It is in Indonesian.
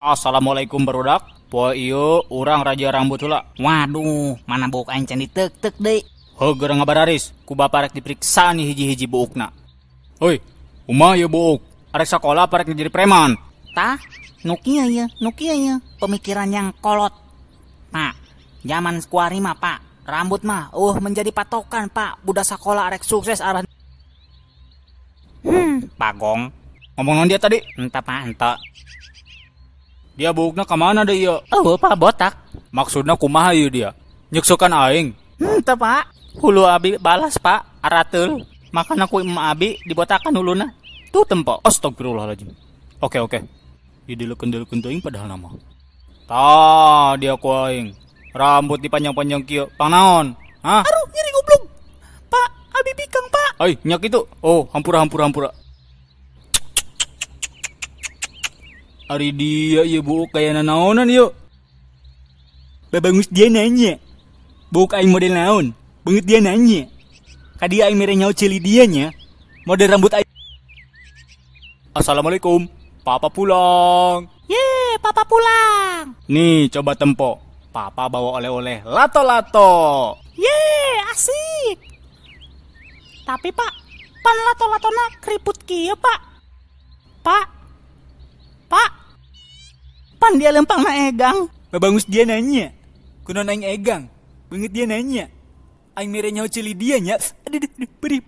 Assalamualaikum barudak. Poe ieu urang raja rambut heula. Waduh, mana buuk aing can ditek-tek deui. Heugeura ngabararis, ku bapa rek diperiksa nih hiji-hiji buukna. Hoi, kumaha ieu buuk? Arek sakola apa rek jadi preman? Tah, nu kieu ye, pemikiran yang kolot. Pak, zaman skuari mah, Pak, rambut mah menjadi patokan, Pak. Budak sakola arek sukses arah. Pagong. Ngomong dia tadi. Entah, Pak, entah. Dia buukna ka mana deui ieu? Pak, botak. Maksudna kumaha ieu dia? Nyeksukan aing. Entah, Pak. Hulu abi balas, Pak, arateul. Makana ku emak abi dibotakan huluna. Tuh tempo. Astagfirullahaladzim. Oke. Dideleukeun-deleukeun teuing padahal nama. Tah, dia ku aing. Rambut dipanjang-panjang kieu. Pangnaon? Hah? Aduh, nyeri goblok. Pak, abi pikang, Pak. Ai, nyak itu. Oh, hampura. Ari dia ieu buuk kaya nanaonan ieu. Babangus dia nanya. Buuk aing model naon? Banget dia nanya. Kadia aing mere nyaho ceuli dianya. Model rambut aing. Assalamualaikum. Papa pulang. Ye, papa pulang. Nih, coba tempo. Papa bawa oleh-oleh lato-lato. Ye, asik. Tapi, Pak, pan lato-latona keriput kieu, Pak. Pak. Pan dia lempang na egang. Babangus dia nanya. Kunaon aing egang. Banget dia nanya. Aing mere nyaho ceuli dia nya. Aduh, beri.